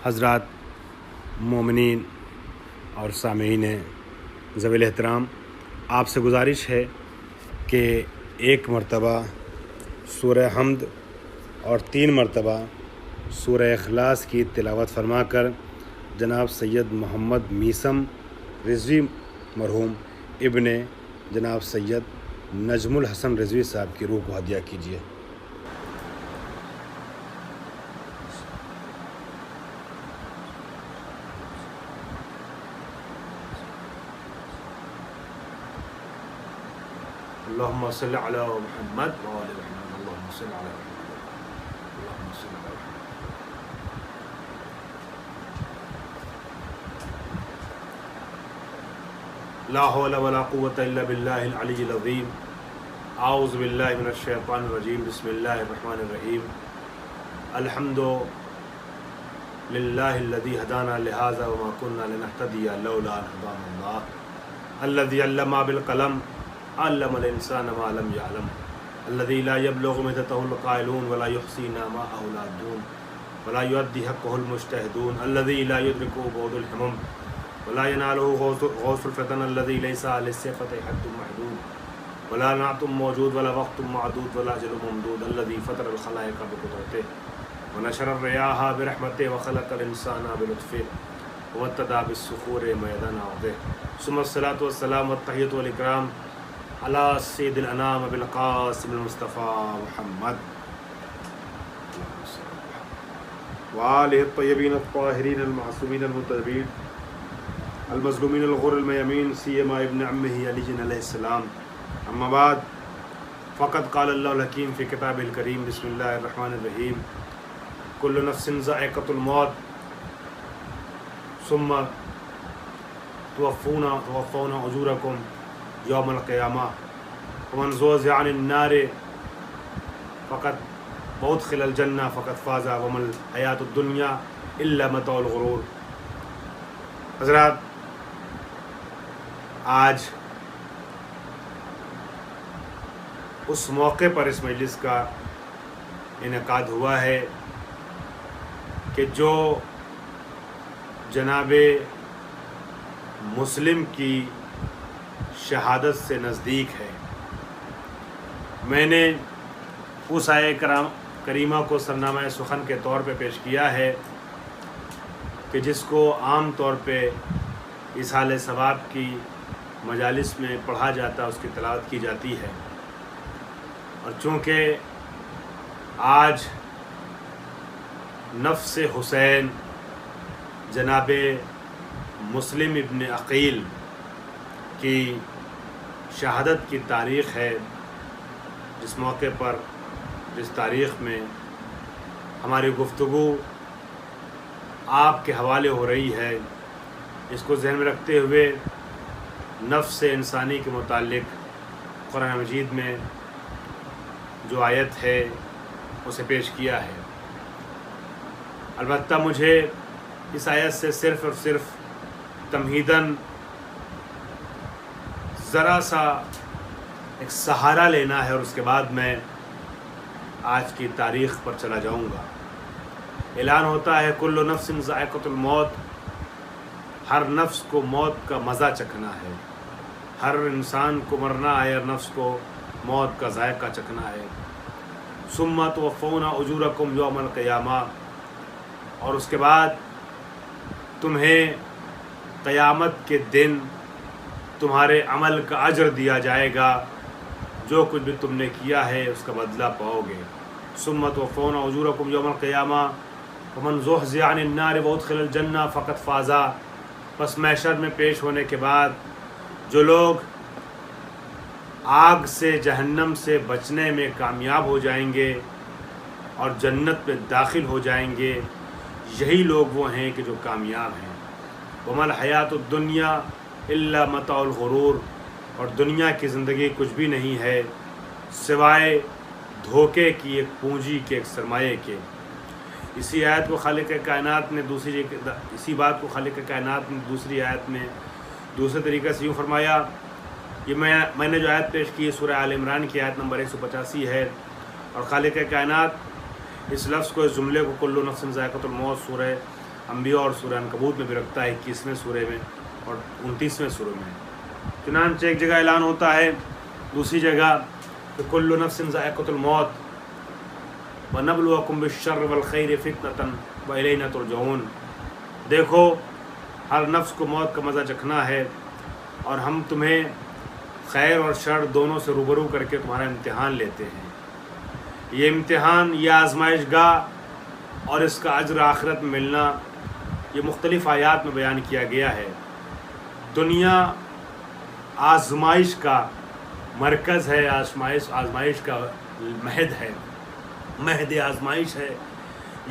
حضرات مومنین اور سامعین ذویل احترام، آپ سے گزارش ہے کہ ایک مرتبہ سورہ حمد اور 3 مرتبہ سورہ اخلاص کی تلاوت فرما کر جناب سید محمد میثم رضوی مرحوم ابن جناب سید نجم الحسن رضوی صاحب کی روح کو ہدیہ کیجیے۔ اللهم صل على محمد وآل محمد، اللهم صل على محمد، اللهم صل على محمد۔ لا حول ولا قوة إلا بالله العلي العظيم۔ اعوذ باللہ من الشیطان الرجیم، بسم اللہ الرحمن الرحیم۔ الحمد للہ الذی ہدانا لہذا وما كنا لنهتدی لولا ان ہدانا اللہ، الذی علم بالقلم علم الانسان ما لم يعلم، الذي لا يبلغ مدته القائلون ولا يحصينا ما اولادون ولا يؤدي حقه المجتهدون، الذي لا يدرك بعد الحمم ولا يناله غوث الفتن، الذي ليس للصفة حد محدود ولا نعت موجود ولا وقت معدود ولا اجل ممدود، الذي فطر الخلائق بقدرته ونشر الرياح برحمته وخلق الانسان بلطفه وابتدى بالصخور ميدان عرضه، ثم الصلاة والسلام والتحية والإكرام على سید الانام بالقاسم المصطفى محمد وآلہ الطیبین الطاہرین المعصومین المطہرین المظلومین الغر الميامین سیما ابن عمہ علی علیہ السلام، اما بعد فقد قال اللہ الحکیم فی کتاب الکریم، بسم اللہ الرحمن الرحیم۔ کل نفس ذائقۃ الموت ثم توفون اجورکم یوم القیامہ ومن زحزح عن النار فقد ادخل الجنہ فقد فاز وما الحیاۃ الدنیا الا متاع الغرور۔ حضرات، آج اس موقع پر اس مجلس کا انعقاد ہوا ہے کہ جو جناب مسلم کی شہادت سے نزدیک ہے۔ میں نے اس آیہ کریمہ کو سرنامہ سخن کے طور پہ پیش کیا ہے کہ جس کو عام طور پہ اصحال ثواب کی مجالس میں پڑھا جاتا، اس کی تلاوت کی جاتی ہے، اور چونکہ آج نفس حسین جناب مسلم ابن عقیل کی شہادت کی تاریخ ہے، جس موقع پر جس تاریخ میں ہماری گفتگو آپ کے حوالے ہو رہی ہے، اس کو ذہن میں رکھتے ہوئے نفس انسانی کے متعلق قرآن مجید میں جو آیت ہے اسے پیش کیا ہے۔ البتہ مجھے اس آیت سے صرف اور صرف تمہیداً ذرا سا ایک سہارا لینا ہے، اور اس کے بعد میں آج کی تاریخ پر چلا جاؤں گا۔ اعلان ہوتا ہے کل نفس ذائقۃ الموت، ہر نفس کو موت کا مزہ چکھنا ہے، ہر انسان کو مرنا ہے، ہر نفس کو موت کا ذائقہ چکھنا ہے۔ ثم توفون اجورکم یوم القیامہ، اور اس کے بعد تمہیں قیامت کے دن تمہارے عمل کا اجر دیا جائے گا، جو کچھ بھی تم نے کیا ہے اس کا بدلہ پاؤ گے۔ ثم توفون اجورکم یوم القیامہ ومن زحزح عن النار وادخل الجنہ فقد فاز، پس محشر میں پیش ہونے کے بعد جو لوگ آگ سے، جہنم سے بچنے میں کامیاب ہو جائیں گے اور جنت میں داخل ہو جائیں گے، یہی لوگ وہ ہیں کہ جو کامیاب ہیں۔ وما الحیات الدنیا الا متاع الغرور، اور دنیا کی زندگی کچھ بھی نہیں ہے سوائے دھوکے کی، ایک پونجی کے، ایک سرمایے کے۔ اسی آیت کو خالق کائنات نے اسی بات کو خالق کائنات نے دوسری آیت میں دوسرے طریقے سے یوں فرمایا، یہ میں نے جو آیت پیش کی سورہ آل عمران کی آیت نمبر 185 ہے، اور خالق کائنات اس لفظ کو، اس جملے کو کل نفس ذائقۃ الموت سورہ انبیاء اور سورہ عنکبوت میں بھی رکھتا ہے 21ویں سورہ میں اور 29ویں سورہ میں۔ چنانچہ ایک جگہ اعلان ہوتا ہے، دوسری جگہ کہ کل نفس ذائقۃ الموت وَنَبْلُوَكُمْ بِالشَّرِّ وَالْخَيْرِ فِتْنَةً وَإِلَيْنَا تُرْجَعُونَ۔ دیکھو ہر نفس کو موت کا مزہ چکھنا ہے اور ہم تمہیں خیر اور شر دونوں سے روبرو کر کے تمہارا امتحان لیتے ہیں۔ یہ امتحان، یہ آزمائش گاہ اور اس کا اجر آخرت میں ملنا یہ مختلف آیات میں بیان کیا گیا ہے۔ دنیا آزمائش کا مرکز ہے، آزمائش کا مہد ہے، مہد آزمائش ہے۔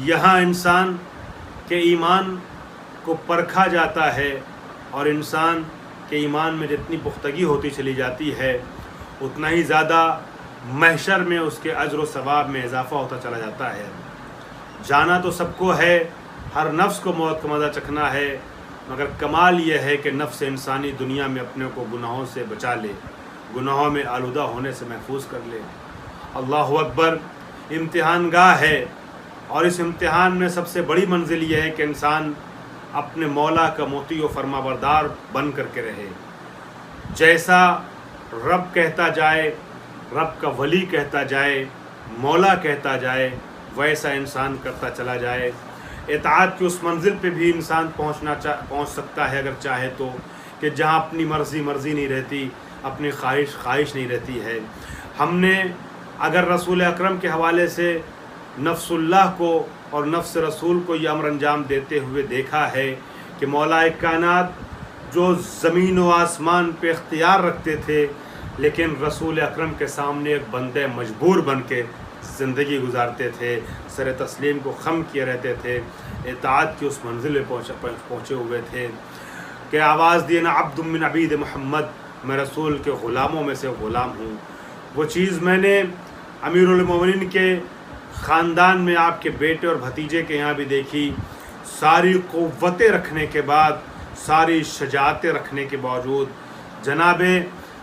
یہاں انسان کے ایمان کو پرکھا جاتا ہے اور انسان کے ایمان میں جتنی پختگی ہوتی چلی جاتی ہے اتنا ہی زیادہ محشر میں اس کے اجر و ثواب میں اضافہ ہوتا چلا جاتا ہے۔ جانا تو سب کو ہے، ہر نفس کو موت کا مزہ چکھنا ہے، مگر کمال یہ ہے کہ نفس انسانی دنیا میں اپنے کو گناہوں سے بچا لے، گناہوں میں آلودہ ہونے سے محفوظ کر لے۔ اللہ اکبر، امتحان گاہ ہے اور اس امتحان میں سب سے بڑی منزل یہ ہے کہ انسان اپنے مولا کا مطیع و فرما بردار بن کر کے رہے۔ جیسا رب کہتا جائے، رب کا ولی کہتا جائے، مولا کہتا جائے، ویسا انسان کرتا چلا جائے۔ اطاعت کی اس منزل پہ بھی انسان پہنچ سکتا ہے اگر چاہے تو، کہ جہاں اپنی مرضی نہیں رہتی، اپنی خواہش نہیں رہتی ہے۔ ہم نے اگر رسول اکرم کے حوالے سے نفس اللہ کو اور نفس رسول کو یہ امر انجام دیتے ہوئے دیکھا ہے کہ مولا کائنات جو زمین و آسمان پہ اختیار رکھتے تھے لیکن رسول اکرم کے سامنے ایک بندے مجبور بن کے زندگی گزارتے تھے، سر تسلیم کو خم کیے رہتے تھے، اطاعت کی اس منزل پہ پہنچے ہوئے تھے کہ آواز دیے نا عبد من عبید محمد، میں رسول کے غلاموں میں سے غلام ہوں۔ وہ چیز میں نے امیر المومنین کے خاندان میں آپ کے بیٹے اور بھتیجے کے یہاں بھی دیکھی۔ ساری قوتیں رکھنے کے بعد، ساری شجاعتیں رکھنے کے باوجود جناب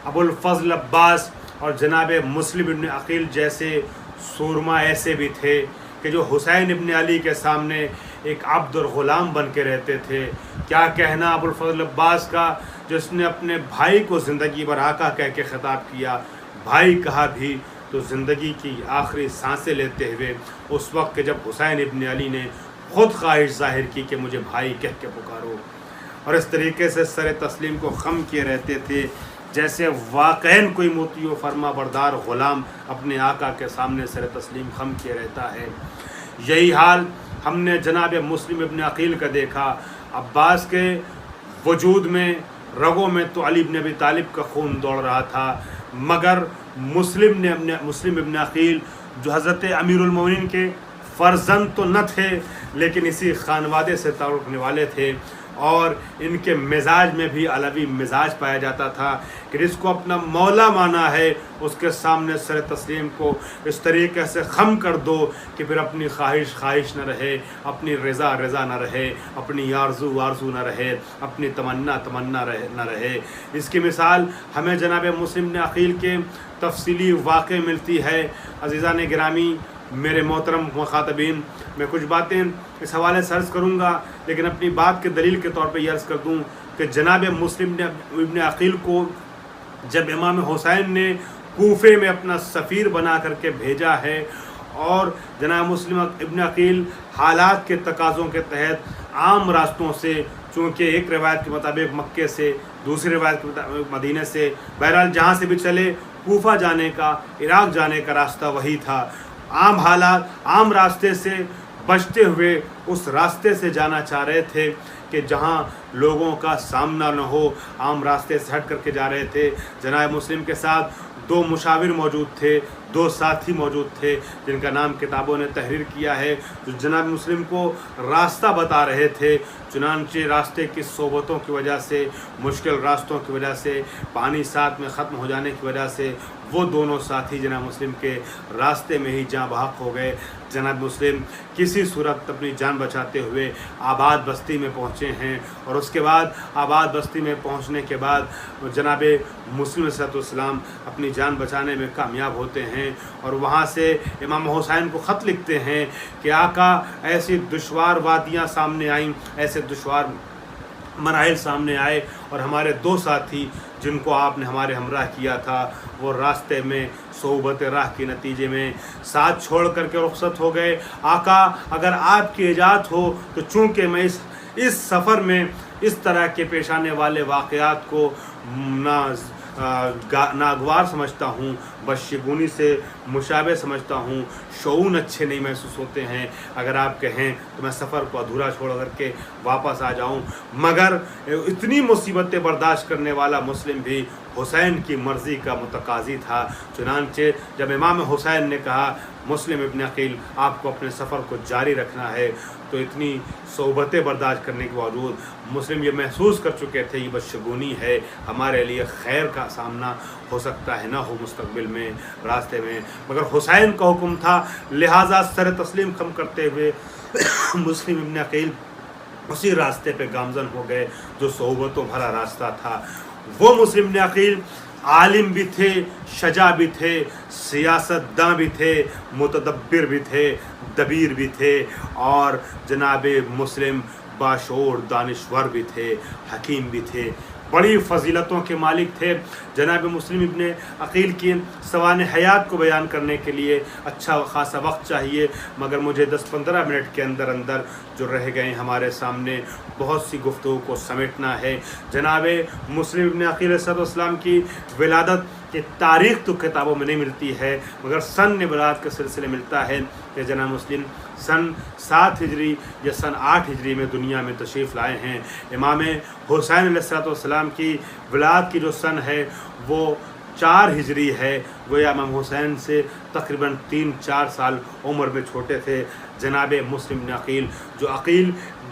ابو الفضل عباس اور جناب مسلم ابن عقیل جیسے سورما ایسے بھی تھے کہ جو حسین ابن علی کے سامنے ایک عبد اور غلام بن کے رہتے تھے۔ کیا کہنا ابو الفضل عباس کا، جس نے اپنے بھائی کو زندگی بھر آقا کہہ کے خطاب کیا، بھائی کہا بھی تو زندگی کی آخری سانسیں لیتے ہوئے، اس وقت کہ جب حسین ابن علی نے خود خواہش ظاہر کی کہ مجھے بھائی کہہ کے پکارو، اور اس طریقے سے سر تسلیم کو خم کیے رہتے تھے جیسے واقعاً کوئی مطیع و فرما بردار غلام اپنے آقا کے سامنے سر تسلیم خم کیے رہتا ہے۔ یہی حال ہم نے جناب مسلم ابن عقیل کا دیکھا۔ عباس کے وجود میں، رگوں میں تو علی ابن ابی طالب کا خون دوڑ رہا تھا، مگر مسلم ابن عقیل جو حضرت امیر المومنین کے فرزند تو نہ تھے لیکن اسی خانوادے سے تعلق رکھنے والے تھے، اور ان کے مزاج میں بھی علوی مزاج پایا جاتا تھا کہ جس کو اپنا مولا مانا ہے اس کے سامنے سر تسلیم کو اس طریقے سے خم کر دو کہ پھر اپنی خواہش نہ رہے، اپنی رضا نہ رہے، اپنی آرزو نہ رہے، اپنی تمنا نہ رہے۔ اس کی مثال ہمیں جناب مسلم بن عقیل کے تفصیلی واقع ملتی ہے۔ عزیزان گرامی، میرے محترم مخاطبین، میں کچھ باتیں اس حوالے سے عرض کروں گا، لیکن اپنی بات کے دلیل کے طور پہ یہ عرض کر دوں کہ جناب مسلم ابن عقیل کو جب امام حسین نے کوفے میں اپنا سفیر بنا کر کے بھیجا ہے، اور جناب مسلم ابن عقیل حالات کے تقاضوں کے تحت عام راستوں سے، چونکہ ایک روایت کے مطابق مکے سے، دوسری روایت کے مطابق مدینہ سے، بہرحال جہاں سے بھی چلے کوفہ جانے کا، عراق جانے کا راستہ وہی تھا۔ عام حالات، عام راستے سے بچتے ہوئے اس راستے سے جانا چاہ رہے تھے کہ جہاں لوگوں کا سامنا نہ ہو، عام راستے سے ہٹ کر کے جا رہے تھے۔ جناب مسلم کے ساتھ 2 مشاور موجود تھے، 2 ساتھی موجود تھے جن کا نام کتابوں نے تحریر کیا ہے، جو جناب مسلم کو راستہ بتا رہے تھے۔ چنانچہ راستے کی صحبتوں کی وجہ سے، مشکل راستوں کی وجہ سے، پانی ساتھ میں ختم ہو جانے کی وجہ سے وہ دونوں ساتھی جناب مسلم کے راستے میں ہی جاں بحق ہو گئے۔ جناب مسلم کسی صورت اپنی جان بچاتے ہوئے آباد بستی میں پہنچے ہیں، اور اس کے بعد آباد بستی میں پہنچنے کے بعد جناب مسلم علیہ السلام اپنی جان بچانے میں کامیاب ہوتے ہیں، اور وہاں سے امام حسین کو خط لکھتے ہیں کہ آقا ایسی دشوار وادیاں سامنے آئیں، ایسے دشوار مراحل سامنے آئے، اور ہمارے دو ساتھی جن کو آپ نے ہمارے ہمراہ کیا تھا وہ راستے میں صحبت راہ کے نتیجے میں ساتھ چھوڑ کر کے رخصت ہو گئے۔ آقا اگر آپ کی اجازت ہو تو چونکہ میں اس سفر میں اس طرح کے پیش آنے والے واقعات کو ناگوار سمجھتا ہوں، بدشگونی سے مشابہ سمجھتا ہوں، شعون اچھے نہیں محسوس ہوتے ہیں، اگر آپ کہیں تو میں سفر کو ادھورا چھوڑ کر کے واپس آ جاؤں۔ مگر اتنی مصیبتیں برداشت کرنے والا مسلم بھی حسین کی مرضی کا متقاضی تھا، چنانچہ جب امام حسین نے کہا مسلم ابن عقیل آپ کو اپنے سفر کو جاری رکھنا ہے، تو اتنی صحبتیں برداشت کرنے کے باوجود مسلم یہ محسوس کر چکے تھے یہ بدشگونی ہے، ہمارے لیے خیر کا سامنا ہو سکتا ہے نہ ہو مستقبل میں راستے میں، مگر حسین کا حکم تھا، لہٰذا سر تسلیم خم کرتے ہوئے مسلم ابن عقیل اسی راستے پہ گامزن ہو گئے جو صحبتوں بھرا راستہ تھا۔ وہ مسلم ابن عقیل عالم بھی تھے، شجاع بھی تھے، سیاست داں بھی تھے، متدبر بھی تھے، دبیر بھی تھے، اور جناب مسلم باشعور دانشور بھی تھے، حکیم بھی تھے، بڑی فضیلتوں کے مالک تھے۔ جناب مسلم ابن عقیل کی سوانح حیات کو بیان کرنے کے لیے اچھا خاصا وقت چاہیے، مگر مجھے 10-15 منٹ کے اندر اندر جو رہ گئے ہمارے سامنے بہت سی گفتگو کو سمیٹنا ہے۔ جناب مسلم ابن عقیل علیہ السلام کی ولادت کی تاریخ تو کتابوں میں نہیں ملتی ہے، مگر سن ولادت کے سلسلے ملتا ہے کہ جناب مسلم سن 7 ہجری یا سن 8 ہجری میں دنیا میں تشریف لائے ہیں۔ امام حسین علیہ السلام کی ولادت کی جو سن ہے وہ 4 ہجری ہے، وہ امام حسین سے تقریباً 3-4 سال عمر میں چھوٹے تھے۔ جناب مسلم ابن عقیل جو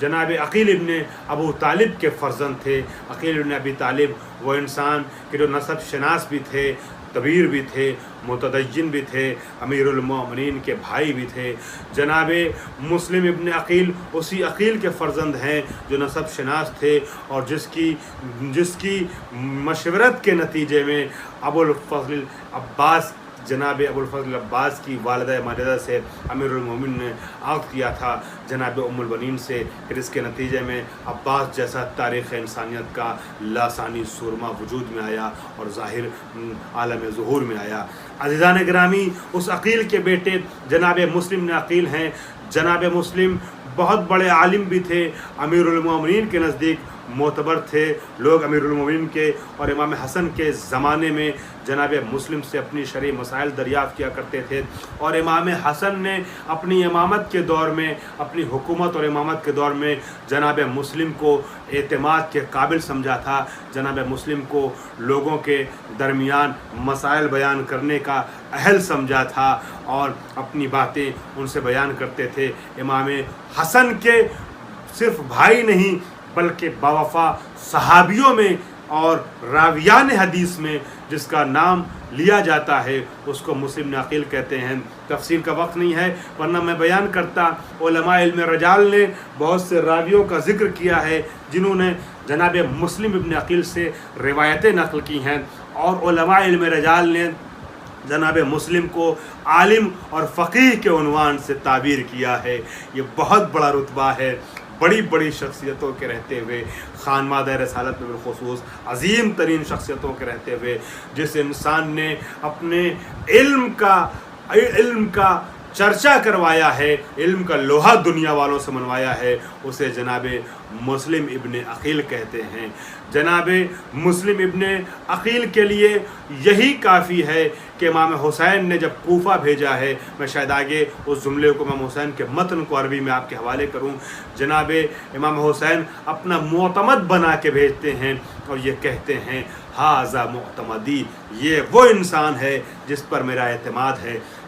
جناب عقیل ابن ابو طالب کے فرزند تھے، عقیل ابن ابی طالب وہ انسان کے جو نسب شناس بھی تھے، دبیر بھی تھے، متدین بھی تھے، امیر المومنین کے بھائی بھی تھے۔ جناب مسلم ابن عقیل اسی عقیل کے فرزند ہیں جو نسب شناس تھے، اور جس کی مشورت کے نتیجے میں ابو الفضل عباس جناب ابو الفضل عباس کی والدہ ماجدہ سے امیر المومنین نے عقد کیا تھا جناب ام البنین سے، پھر اس کے نتیجے میں عباس جیسا تاریخ انسانیت کا لاسانی سورما وجود میں آیا اور ظاہر عالم ظہور میں آیا۔ عزیزان گرامی، اس عقیل کے بیٹے جناب مسلم نے عقیل ہیں۔ جناب مسلم بہت بڑے عالم بھی تھے، امیر المومنین کے نزدیک معتبر تھے لوگ۔ امیر المومنین کے اور امام حسن کے زمانے میں جناب مسلم سے اپنی شرعی مسائل دریافت کیا کرتے تھے، اور امام حسن نے اپنی امامت کے دور میں، اپنی حکومت اور امامت کے دور میں جناب مسلم کو اعتماد کے قابل سمجھا تھا، جناب مسلم کو لوگوں کے درمیان مسائل بیان کرنے کا اہل سمجھا تھا، اور اپنی باتیں ان سے بیان کرتے تھے۔ امام حسن کے صرف بھائی نہیں بلکہ باوفا صحابیوں میں اور راویان حدیث میں جس کا نام لیا جاتا ہے اس کو مسلم ابن عقیل کہتے ہیں۔ تفصیل کا وقت نہیں ہے ورنہ میں بیان کرتا۔ علماء علم رجال نے بہت سے راویوں کا ذکر کیا ہے جنہوں نے جناب مسلم ابن عقیل سے روایتیں نقل کی ہیں، اور علماء علم رجال نے جناب مسلم کو عالم اور فقیہ کے عنوان سے تعبیر کیا ہے۔ یہ بہت بڑا رتبہ ہے، بڑی بڑی شخصیتوں کے رہتے ہوئے، خانمادہ رسالت میں بالخصوص عظیم ترین شخصیتوں کے رہتے ہوئے، جس انسان نے اپنے علم کا چرچا کروایا ہے، علم کا لوہا دنیا والوں سے منوایا ہے، اسے جناب مسلم ابن عقیل کہتے ہیں۔ جناب مسلم ابن عقیل کے لیے یہی کافی ہے کہ امام حسین نے جب کوفہ بھیجا ہے، میں شاید آگے اس جملے کو امام حسین کے متن کو عربی میں آپ کے حوالے کروں، جناب امام حسین اپنا معتمد بنا کے بھیجتے ہیں اور یہ کہتے ہیں ہاذا معتمدی، یہ وہ انسان ہے جس پر میرا اعتماد ہے۔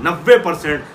90%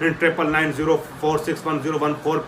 9990461014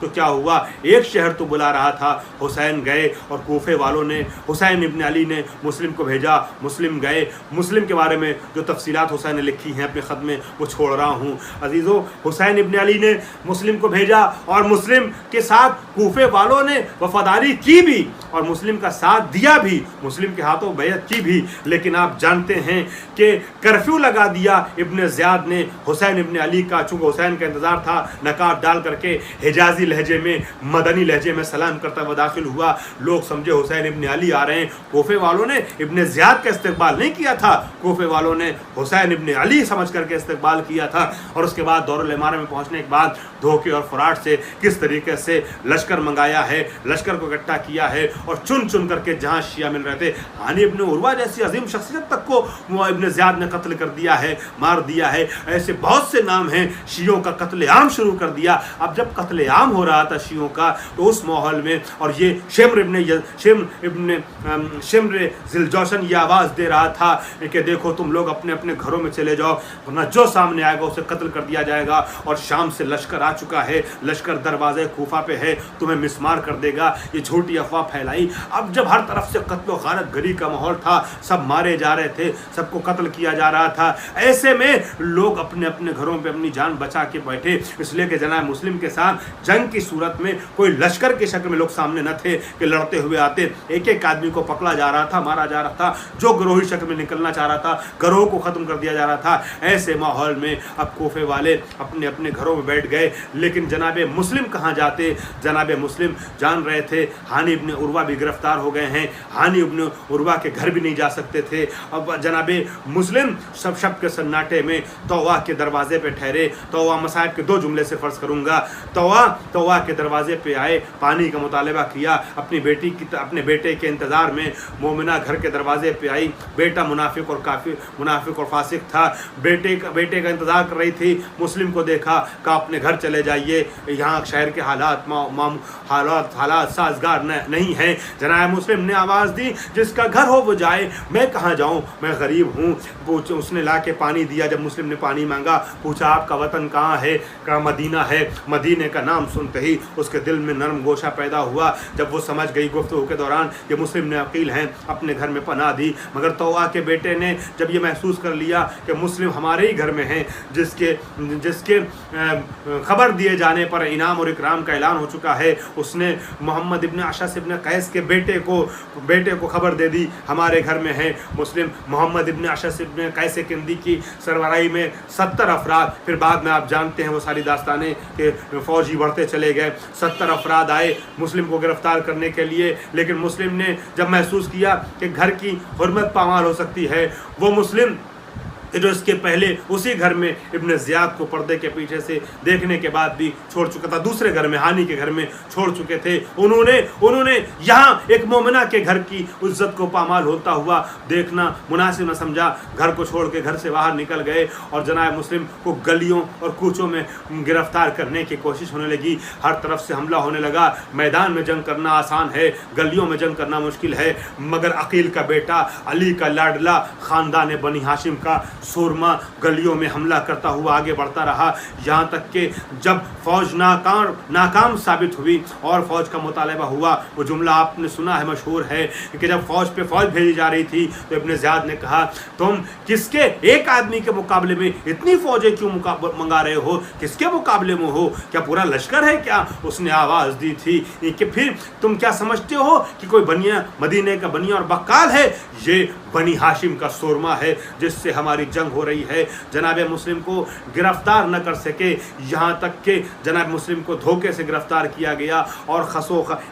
تو کیا ہوا؟ ایک شہر تو بلا رہا تھا، حسین گئے اور کوفے والوں نے حسین ابن علی نے مسلم کو بھیجا، مسلم گئے۔ مسلم کے بارے میں جو تفصیلات حسین نے لکھی ہیں اپنے خط میں وہ چھوڑ رہا ہوں عزیزو۔ حسین ابن علی نے مسلم کو بھیجا اور مسلم کے ساتھ کوفے والوں نے وفاداری کی بھی اور مسلم کا ساتھ دیا بھی، مسلم کے ہاتھوں بیعت کی بھی، لیکن آپ جانتے ہیں کہ کرفیو لگا دیا ابن زیاد نے حسین ابن علی کا، چونکہ حسین کا انتظار تھا، نقاب ڈال کر کے حجازی لہجے میں، مدنی لہجے میں سلام کرتا ہوا داخل ہوا۔ لوگ سمجھے حسین ابن علی آ رہے ہیں۔ کوفے والوں نے ابن زیاد کا استقبال نہیں کیا تھا، کوفے والوں نے حسین ابن علی سمجھ کر کے استقبال کیا تھا۔ اور اس کے بعد دور الامارہ میں پہنچنے کے بعد دھوکے اور فراڈ سے کس طریقے سے لشکر منگایا ہے، لشکر کو اکٹھا کیا ہے اور چن چن کر کے جہاں شیعہ مل رہے تھے، ہانی ابن عروہ جیسی عظیم شخصیت تک کو ابن زیاد نے قتل کر دیا ہے، مار دیا ہے۔ ایسے بہت سے نام ہیں، شیعوں کا قتل عام شروع کر دیا۔ اب جب قتل عام ہو رہا تھا شیعوں کا تو اس ماحول میں، اور یہ شمر ذوالجوشن یہ آواز دے رہا تھا کہ دیکھو تم لوگ اپنے اپنے گھروں میں چلے جاؤ ورنہ جو سامنے آئے گا اسے قتل کر دیا جائے گا، اور شام سے لشکر آ چکا ہے، لشکر دروازے کوفہ پہ ہے، تمہیں مسمار کر دے گا۔ یہ جھوٹی افواہ پھیلائی۔ اب جب ہر طرف سے قتل و غارت گری کا ماحول تھا، سب مارے جا رہے تھے، سب کو قتل کیا جا رہا تھا، ایسے میں لوگ اپنے اپنے گھروں پہ اپنی جان بچا کے بیٹھے، اس لیے کہ جناب مسلم کے ساتھ جنگ کی صورت میں کوئی لشکر کی شکل میں لوگ سامنے نہ تھے کہ لڑتے ہوئے آتے، ایک ایک آدمی کو پکڑا جا رہا تھا، مارا جا رہا تھا، جو گروہی شکل میں نکلنا چاہ رہا تھا گروہ کو ختم کر دیا جا رہا تھا۔ ایسے ماحول میں اب کوفے والے اپنے اپنے گھروں میں بیٹھ گئے، لیکن جناب مسلم کہاں جاتے؟ جناب مسلم جان رہے تھے ہانی ابن عروہ بھی گرفتار ہو گئے ہیں، ہانی ابن عروہ کے گھر بھی نہیں جا سکتے تھے۔ اب جناب مسلم شب کے سناٹے میں طوا کے دروازے پہ ٹھہرے۔ طوا مصائب کے 2 جملے سے فرض کروں گا۔ طوا کے دروازے پہ آئے، پانی کا مطالبہ کیا، اپنے بیٹے کے انتظار میں مومنہ گھر کے دروازے پہ آئی۔ بیٹا منافق اور فاسق تھا، بیٹے کا انتظار کر رہی تھی۔ مسلم کو دیکھا، کہا اپنے گھر چلے جائیے، یہاں شہر کے حالات سازگار نہیں ہیں۔ جناب مسلم نے آواز دی جس کا گھر ہو وہ جائے، میں کہاں جاؤں، میں غریب ہوں۔ اس نے لا کے پانی دیا، جب مسلم نے پانی مانگا پوچھا آپ کا وطن کہاں ہے؟ کہا مدینہ ہے۔ مدینے کا نام سنتے ہی اس کے دل میں نرم گوشہ پیدا ہوا، جب وہ سمجھ گئی گفتگو کے دوران کہ مسلم نے عقیل ہیں، اپنے گھر میں پناہ دی۔ مگر طوا کے بیٹے نے جب یہ محسوس کر لیا کہ مسلم ہمارے ہی گھر میں ہیں، جس کے خبر دیے جانے پر انعام اور اکرام کا اعلان ہو چکا ہے، اس نے محمد ابن اشعث ابن قیس کے بیٹے کو خبر دے دی ہمارے گھر میں ہے مسلم۔ محمد ابن اشعث ابن قیس کندی کی سربراہی میں 70 افراد، پھر بعد میں آپ جانتے ہیں وہ ساری داستانیں کہ فوجی بڑھتے چلے گئے، 70 افراد آئے مسلم کو گرفتار کرنے کے لیے۔ لیکن مسلم نے جب محسوس کیا کہ گھر کی حرمت پامال ہو سکتی ہے، وہ مسلم جو اس کے پہلے اسی گھر میں ابن زیاد کو پردے کے پیچھے سے دیکھنے کے بعد بھی چھوڑ چکا تھا، دوسرے گھر میں ہانی کے گھر میں چھوڑ چکے تھے، انہوں نے یہاں ایک مومنہ کے گھر کی عزت کو پامال ہوتا ہوا دیکھنا مناسب نہ سمجھا، گھر کو چھوڑ کے گھر سے باہر نکل گئے اور جناب مسلم کو گلیوں اور کوچوں میں گرفتار کرنے کی کوشش ہونے لگی۔ ہر طرف سے حملہ ہونے لگا۔ میدان میں جنگ کرنا آسان ہے، گلیوں میں جنگ کرنا مشکل ہے، مگر عقیل کا بیٹا، علی کا لاڈلا، خاندان بنی ہاشم کا سورما گلیوں میں حملہ کرتا ہوا آگے بڑھتا رہا، یہاں تک کہ جب فوج ناکام ثابت ہوئی اور فوج کا مطالبہ ہوا، وہ جملہ آپ نے سنا ہے، مشہور ہے کہ جب فوج پہ فوج بھیجی جا رہی تھی تو ابن زیاد نے کہا تم کس کے ایک آدمی کے مقابلے میں اتنی فوجیں کیوں منگا رہے ہو، کس کے مقابلے میں ہو، کیا پورا لشکر ہے کیا؟ اس نے آواز دی تھی کہ پھر تم کیا سمجھتے ہو کہ کوئی مدینے کا بنیا اور بقال ہے؟ یہ بنی ہاشم کا سورما ہے جس سے ہماری جنگ ہو رہی ہے۔ جناب مسلم کو گرفتار نہ کر سکے، یہاں تک کہ جناب مسلم کو دھوکے سے گرفتار کیا گیا اور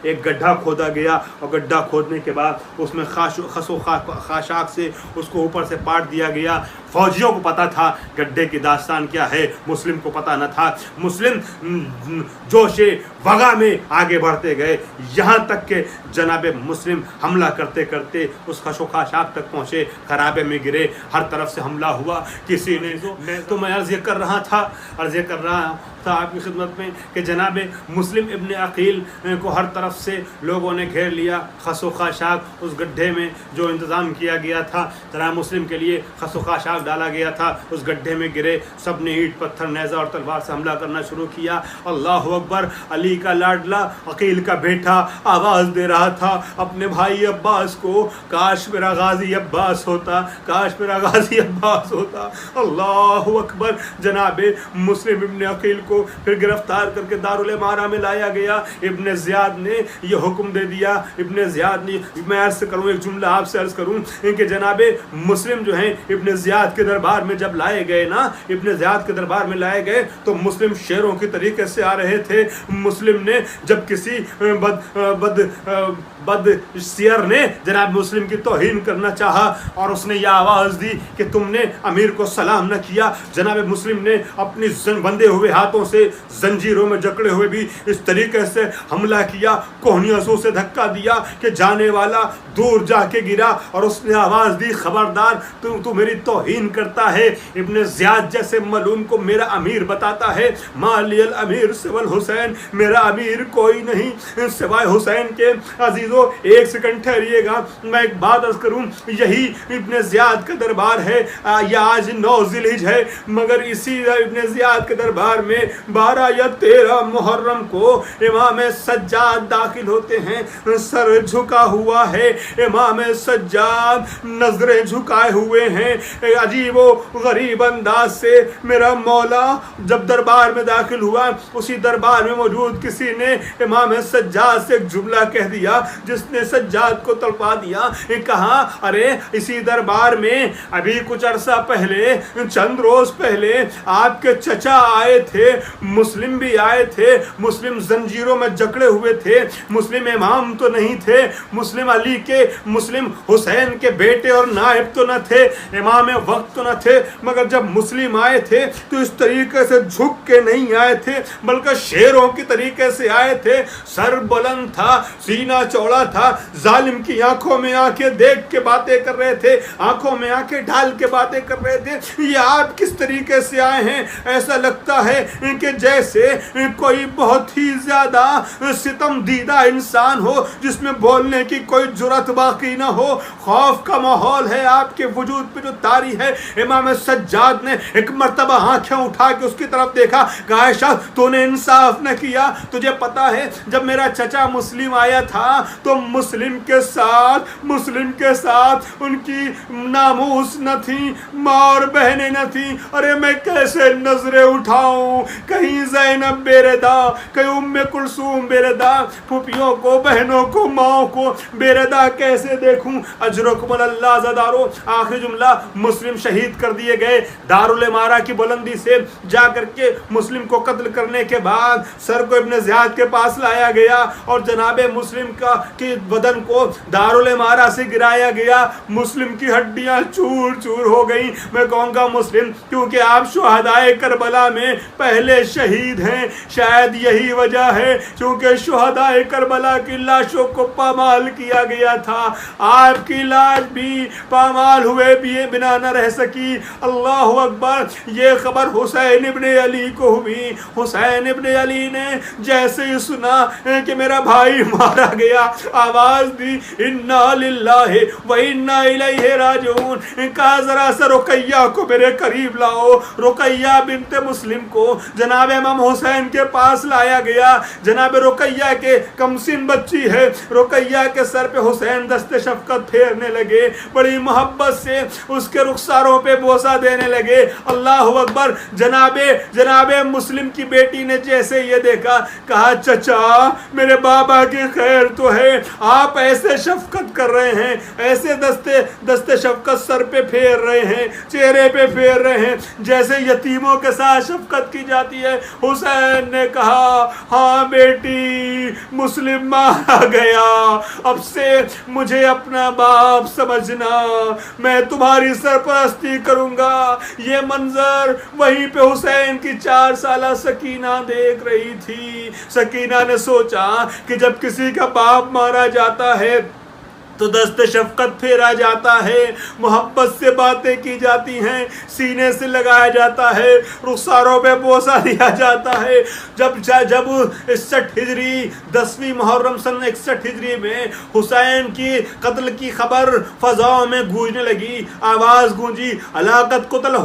ایک گڈھا کھودا گیا، اور گڈھا کھودنے کے بعد اس میں خاشاک سے اس کو اوپر سے پاٹ دیا گیا۔ فوجیوں کو پتا تھا گڈھے کی داستان کیا ہے، مسلم کو پتا نہ تھا۔ مسلم جوش وغا میں آگے بڑھتے گئے، یہاں تک کہ جناب مسلم حملہ کرتے کرتے اس خاشاک تک پہنچے، خرابے میں گرے، ہر طرف سے حملہ ہوا۔ کسی نے تو میں عرض یہ کر رہا تھا آپ کی خدمت میں کہ جناب مسلم ابن عقیل کو ہر طرف سے لوگوں نے گھیر لیا، خس و خاشاک اس گڈھے میں جو انتظام کیا گیا تھا جناب مسلم کے لیے، خس و خاشاک ڈالا گیا تھا، اس گڈھے میں گرے، سب نے اینٹ پتھر نیزہ اور تلوار سے حملہ کرنا شروع کیا۔ اللہ اکبر، علی کا لاڈلا عقیل کا بیٹا آواز دے رہا تھا اپنے بھائی عباس کو، کاش میرا غازی عباس ہوتا، کاش میرا غازی عباس ہوتا۔ اللہ اکبر، جناب مسلم ابن عقیل کو پھر گرفتار کر کے دارالامارہ میں لایا گیا۔ ابن زیاد نے یہ حکم دے دیا، ابن زیاد نے، میں عرض کروں ایک جملہ آپ سے عرض کروں کہ جناب مسلم جو ہیں ابن زیاد کے دربار میں جب لائے گئے نا، ابن زیاد کے دربار میں لائے گئے تو مسلم شیروں کی طریقے سے آ رہے تھے۔ مسلم نے جب کسی بد سیر نے جناب مسلم کی توہین کرنا چاہا اور اس نے یہ آواز دی کہ تم نے امیر کو سلام نہ کیا، جناب مسلم نے اپنی بندے ہوئے ہاتھوں سے زنجیروں میں جکڑے ہوئے بھی اس طریقے سے حملہ کیا، کوہنیوں سے دھکا دیا کہ جانے والا دور جا کے گرا، اور اس نے آواز دی خبردار تو میری توہین کرتا ہے، ابن زیاد جیسے ملعون کو میرا امیر بتاتا ہے، مالی الامیر سوى الحسین، میرا امیر کوئی نہیں سوائے حسین کے۔ عزیزو ایک سیکنڈ ٹھہریے گا، میں ایک بات عرض کروں، یہی ابن زیاد کا دربار ہے، یہ آج 9 ذی الحجہ ہے، مگر اسی ابن زیاد کے دربار میں 12 یا 13 محرم کو امام سجاد داخل ہوتے ہیں، سر جھکا ہوا ہے امام سجاد، نظریں جھکائے ہوئے ہیں، عجیب و غریب انداز سے میرا مولا جب دربار میں داخل ہوا، اسی دربار میں موجود کسی نے امام سجاد سے ایک جملہ کہہ دیا جس نے سجاد کو تڑپا دیا، کہا ارے اسی دربار میں ابھی کچھ عرصہ پہلے، چند روز پہلے آپ کے چچا آئے تھے، مسلم بھی آئے تھے، مسلم زنجیروں میں جکڑے ہوئے تھے، مسلم امام تو نہیں تھے، مسلم علی کے، مسلم حسین کے بیٹے اور نائب تو نہ تھے، امام وقت تو نہ تھے، مگر جب مسلم آئے تھے تو اس طریقے سے جھک کے نہیں آئے تھے بلکہ شیروں کی طریقے سے آئے تھے، سر بلند تھا، سینہ چوڑا تھا، ظالم کی آنکھوں میں آنکھیں دیکھ کے باتیں کر رہے تھے، آنکھوں میں آنکھیں ڈال کے باتیں کر رہے تھے۔ یہ آپ کس طریقے سے آئے ہیں؟ ایسا لگتا ہے کہ جیسے کوئی بہت ہی زیادہ ستم دیدہ انسان ہو جس میں بولنے کی کوئی جرات باقی نہ ہو، خوف کا ماحول ہے آپ کے وجود پہ جو طاری ہے۔ امام سجاد نے ایک مرتبہ آنکھیں اٹھا کے اس کی طرف دیکھا، کہا عائشہ تو نے انصاف نہ کیا، تجھے پتا ہے جب میرا چچا مسلم آیا تھا تو مسلم کے ساتھ ان کی ناموس نہ تھی، ماں اور بہنیں نہ تھی، ارے میں کیسے نظریں اٹھاؤں، کہیں زینب بیردا، کہیں ام کلثوم بیردا، پھوپھیوں کو، بہنوں کو، ماں کو بیردا کیسے دیکھوں؟ اجرکم اللہ زدارو، آخری جملہ، مسلم شہید کر دیے گئے دارالامارہ کی بلندی سے جا کر کے۔ مسلم کو قتل کرنے کے بعد سر کو ابن زیاد کے پاس لایا گیا اور جناب مسلم کی بدن کو دارالامارہ سے گرایا گیا، مسلم کی ہڈیاں چور چور ہو گئیں۔ میں کہوں گا مسلم کیونکہ آپ شہدائے کربلا میں پہلے شہید ہیں، شاید یہی وجہ ہے کیونکہ شہدائے کربلا کی لاشوں کو پامال کیا گیا تھا، آپ کی لاش بھی پامال ہوئے بھی بنا نہ رہ سکی۔ اللہ اکبر، یہ خبر حسین ابن علی کو ہوئی۔ حسین ابن علی نے جیسے ہی سنا کہ میرا بھائی مارا گیا، آواز دی انا للہ و انا الیہ راجعون، کہا ذرا سا رقیہ کو میرے قریب لاؤ۔ رقیہ بنت مسلم کو جناب امام حسین کے پاس لایا گیا۔ جناب رقیہ کے کم سن بچی ہے، رقیہ کے سر پہ حسین دست شفقت پھیرنے لگے، بڑی محبت سے اس کے رخساروں پہ بوسہ دینے لگے۔ اللہ اکبر، جناب مسلم کی بیٹی نے جیسے یہ دیکھا کہا چچا میرے بابا کی خیر تو ہے، آپ ایسے شفقت کر رہے ہیں، ایسے دست شفقت سر پہ پھیر رہے ہیں، چہرے پہ پھیر رہے ہیں جیسے یتیموں کے ساتھ شفقت کی جاتی ہے۔ حسین نے کہا ہاں بیٹی، مسلم مارا گیا، اب سے مجھے اپنا باپ سمجھنا، میں تمہاری سرپرستی کروں گا۔ یہ منظر وہیں پہ حسین کی 4 سالہ سکینہ دیکھ رہی تھی۔ سکینہ نے سوچا کہ جب کسی کا باپ مارا جاتا ہے تو دست شفقت پھیرا جاتا ہے، محبت سے باتیں کی جاتی ہیں، سینے سے لگایا جاتا ہے، رخساروں پہ بوسہ دیا جاتا ہے۔ جب 61 ہجری 10ویں محرم سن 61 ہجری میں حسین کی قتل کی خبر فضاؤں میں گونجنے لگی، آواز گونجی، ہلاکت قتل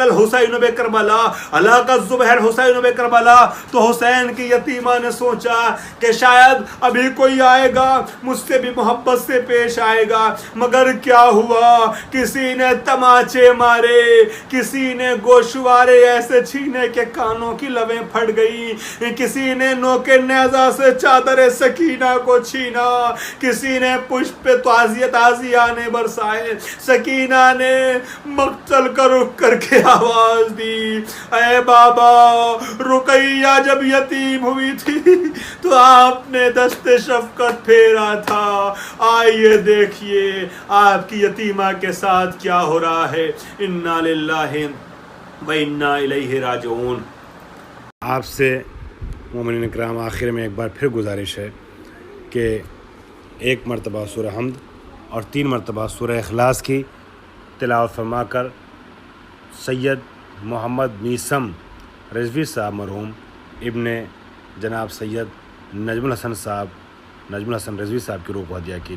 الحسین بکربلا، ہلاکت ذبح حسین بکربلا۔ تو حسین کی یتیمہ نے سوچا کہ شاید ابھی کوئی آئے گا مجھ سے بھی محبت سے پیش آئے گا، مگر کیا ہوا؟ کسی نے تماچے مارے، کسی نے گوشوارے ایسے چھینے کہ کانوں کی لویں پھٹ گئی، کسی نے نوکے نیزہ سے چادر سکینہ کو چھینا، کسی نے پشپ پہ تعزیانے برسائے۔ سکینہ نے مقتل کا رخ کر کے آواز دی، اے بابا، رقیہ جب یتیم ہوئی تھی تو آپ نے دست شفقت پھیرا تھا، آئیے دیکھیے آپ کی یتیمہ کے ساتھ کیا ہو رہا ہے۔ انا للہ و انا الیہ راجعون۔ آپ سے مومنین اکرام آخر میں ایک بار پھر گزارش ہے کہ ایک مرتبہ سورہ حمد اور 3 مرتبہ سورہ اخلاص کی تلاوت فرما کر سید محمد میثم رضوی صاحب مرحوم ابن جناب سید نجم الحسن رضوی صاحب کی روح کو ہدیہ کیجیے۔